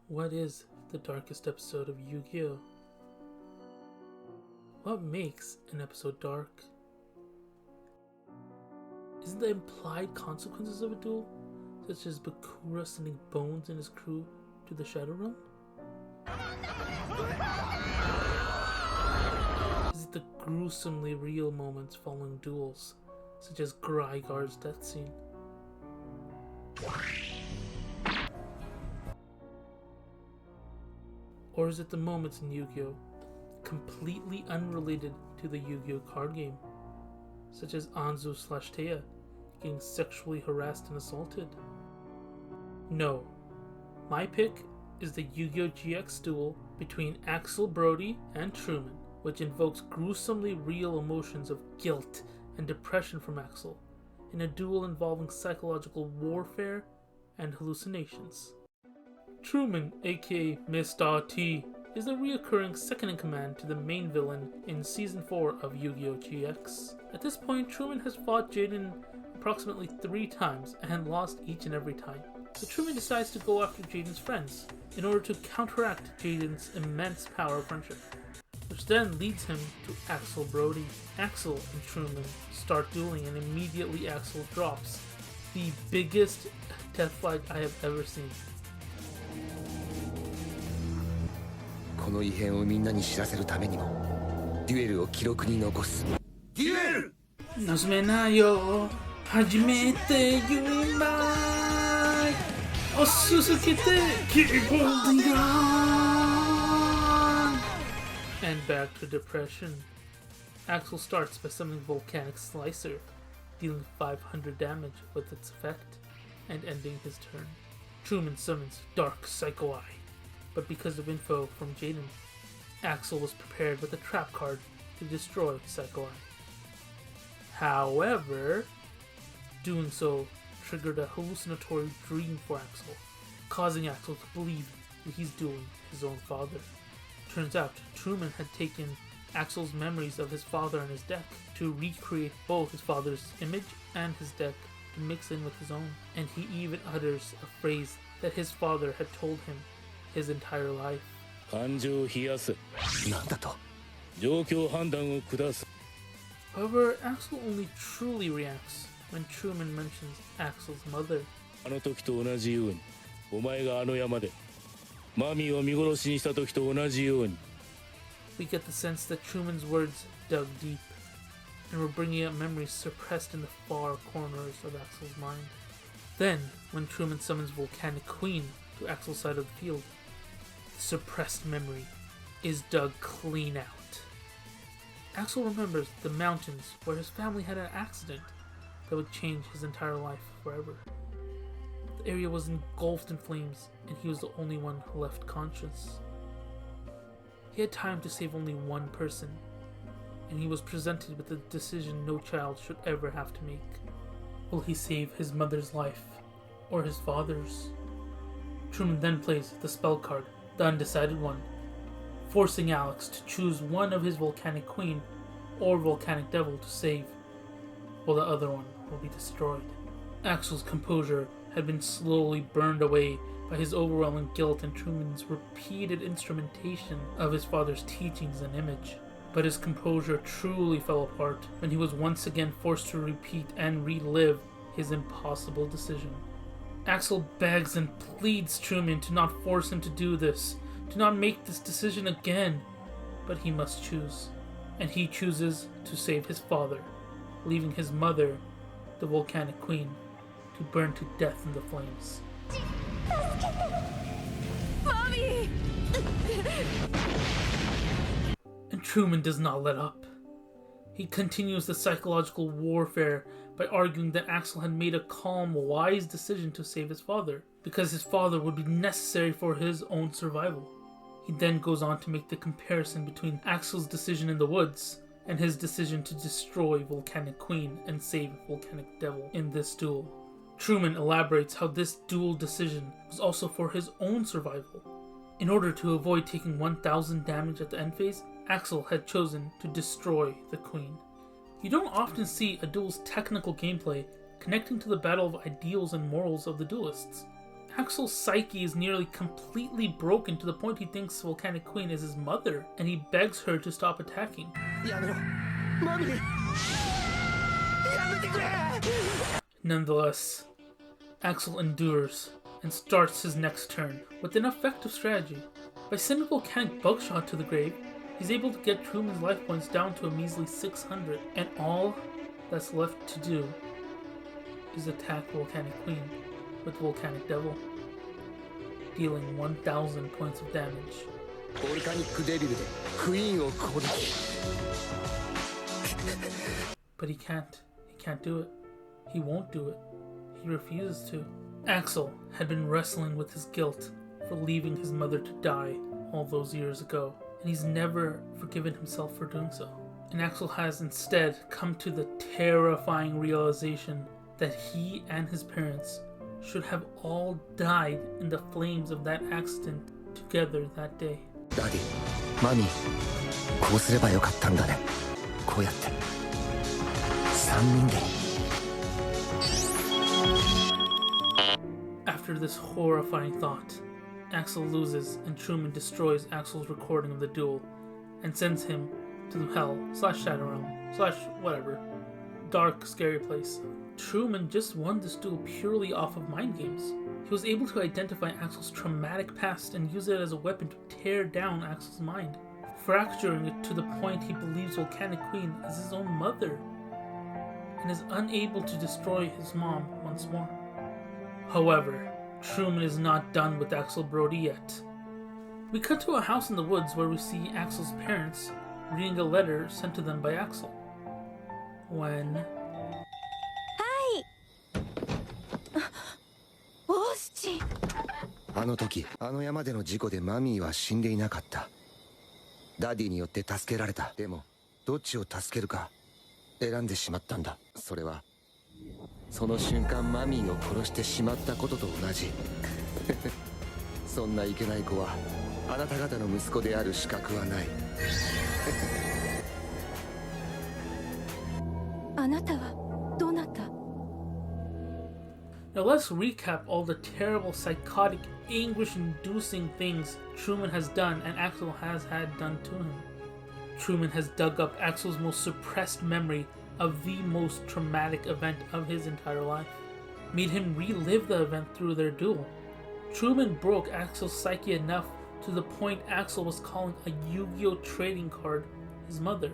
What is the darkest episode of Yugioh? What makes an episode dark? Isn't the implied consequences of a duel, such as Bakura sending Bones and his crew to the Shadow Realm? Is it the gruesomely real moments following duels, such as Grygar's death scene? Or is it the moments in Yugioh, completely unrelated to the Yu-Gi-Oh card game, such as Anzu/Taya getting sexually harassed and assaulted? No. My pick is the Yu-Gi-Oh GX duel between Axel Brodie and Trueman, which invokes gruesomely real emotions of guilt and depression from Axel, in a duel involving psychological warfare and hallucinations. Trueman, aka Mr. T, is the reoccurring second-in-command to the main villain in Season 4 of Yu-Gi-Oh! GX. At this point, Trueman has fought Jaden approximately 3 times and lost each and every time. So Trueman decides to go after Jaden's friends in order to counteract Jaden's immense power of friendship, which then leads him to Axel Brodie. Axel and Trueman start dueling, and immediately Axel drops the biggest death flag I have ever seen. この異変をみんなに知らせるためにもデュエルを記録に残す。デュエル望めないよ初めて言うまい押し続けて Keep holding on. And back to depression. Axel starts by summoning Volcanic Slicer, dealing 500 damage with its effect, and ending his turn. Trueman summons Dark Psycho Eye, but because of info from Jaden, Axel was prepared with a trap card to destroy Psycho Eye. However, doing so triggered a hallucinatory dream for Axel, causing Axel to believe that he's dueling his own father. Turns out, Trueman had taken Axel's memories of his father and his deck to recreate both his father's image and his deck to mix in with his own, and he even utters a phrase that his father had told him his entire life. 感情を冷やす。なんだと。状況判断を下す。 However, Axel only truly reacts when Trueman mentions Axel's mother. あの時と同じように、お前があの山でマミーを見殺しにした時と同じように。 We get the sense that Trueman's words dug deep and were bringing up memories suppressed in the far corners of Axel's mind. Then, when Trueman summons Volcanic Queen to Axel's side of the field, the suppressed memory is dug clean out. Axel remembers the mountains where his family had an accident that would change his entire life forever. The area was engulfed in flames, and he was the only one left conscious. He had time to save only one person, and he was presented with a decision no child should ever have to make. Will he save his mother's life, or his father's? Trueman then plays the spell card, the Undecided One, forcing Alex to choose one of his Volcanic Queen or Volcanic Devil to save, while the other one will be destroyed. Axel's composure had been slowly burned away by his overwhelming guilt and Trueman's repeated instrumentation of his father's teachings and image. But his composure truly fell apart when he was once again forced to repeat and relive his impossible decision. Axel begs and pleads Trueman to not force him to do this, to not make this decision again, but he must choose. And he chooses to save his father, leaving his mother, the Volcanic Queen, to burn to death in the flames. Mommy! And Trueman does not let up. He continues the psychological warfare by arguing that Axel had made a calm, wise decision to save his father, because his father would be necessary for his own survival. He then goes on to make the comparison between Axel's decision in the woods and his decision to destroy Volcanic Queen and save Volcanic Devil in this duel. Trueman elaborates how this duel decision was also for his own survival. In order to avoid taking 1000 damage at the end phase, Axel had chosen to destroy the Queen. You don't often see a duel's technical gameplay connecting to the battle of ideals and morals of the duelists. Axel's psyche is nearly completely broken to the point he thinks Volcanic Queen is his mother, and he begs her to stop attacking. Nonetheless, Axel endures and starts his next turn with an effective strategy. By sending Volcanic Buckshot to the grave, he's able to get Trueman's life points down to a measly 600, and all that's left to do is attack Volcanic Queen with Volcanic Devil, dealing 1000 points of damage. But he can't do it. He won't do it. He refuses to. Axel had been wrestling with his guilt for leaving his mother to die all those years ago, and he's never forgiven himself for doing so. And Axel has instead come to the terrifying realization that he and his parents should have all died in the flames of that accident together that day. Daddy, Mommy, こうすればよかったんだね。こうやって。3人で。After this horrifying thought, Axel loses and Trueman destroys Axel's recording of the duel and sends him to hell / Shadow Realm / whatever. Dark, scary place. Trueman just won this duel purely off of mind games. He was able to identify Axel's traumatic past and use it as a weapon to tear down Axel's mind, fracturing it to the point he believes Volcanic Queen is his own mother and is unable to destroy his mom once more. However, Trueman is not done with Axel Brodie yet. We cut to a house in the woods where we see Axel's parents reading a letter sent to them by Axel. When... あの時、あの山での事故でマミーは死んでいなかった。ダディによって助けられた。でも、どっちを助けるか選んでしまったんだ。それは、その瞬間マミーを殺してしまったことと同じ。そんないけない子は、あなた方の息子である資格はない。あなたはどうなった？ Now let's recap all the terrible, psychotic, anguish-inducing things Trueman has done and Axel has had done to him. Trueman has dug up Axel's most suppressed memory of the most traumatic event of his entire life, made him relive the event through their duel. Trueman broke Axel's psyche enough to the point Axel was calling a Yugioh trading card his mother.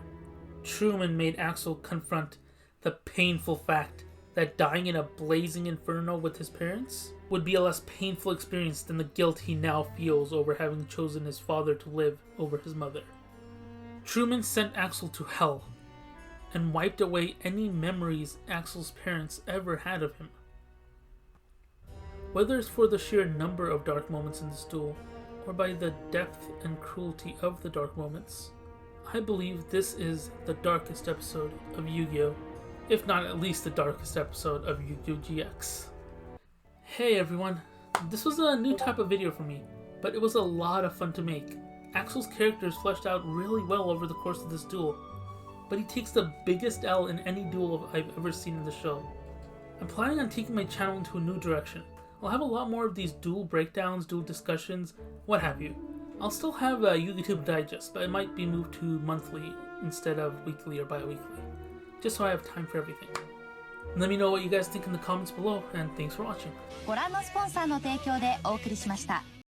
Trueman made Axel confront the painful fact that dying in a blazing inferno with his parents would be a less painful experience than the guilt he now feels over having chosen his father to live over his mother. Trueman sent Axel to hell and wiped away any memories Axel's parents ever had of him. Whether it's for the sheer number of dark moments in this duel, or by the depth and cruelty of the dark moments, I believe this is the darkest episode of Yu-Gi-Oh! If not at least the darkest episode of Yu-Gi-Oh! GX. Hey everyone, this was a new type of video for me, but it was a lot of fun to make. Axel's character is fleshed out really well over the course of this duel, but he takes the biggest L in any duel I've ever seen in the show. I'm planning on taking my channel into a new direction. I'll have a lot more of these duel breakdowns, duel discussions, what have you. I'll still have a YouTube Digest, but it might be moved to monthly instead of weekly or bi-weekly, just so I have time for everything. Let me know what you guys think in the comments below, and thanks for watching. ご覧のスポンサーの提供でお送りしました。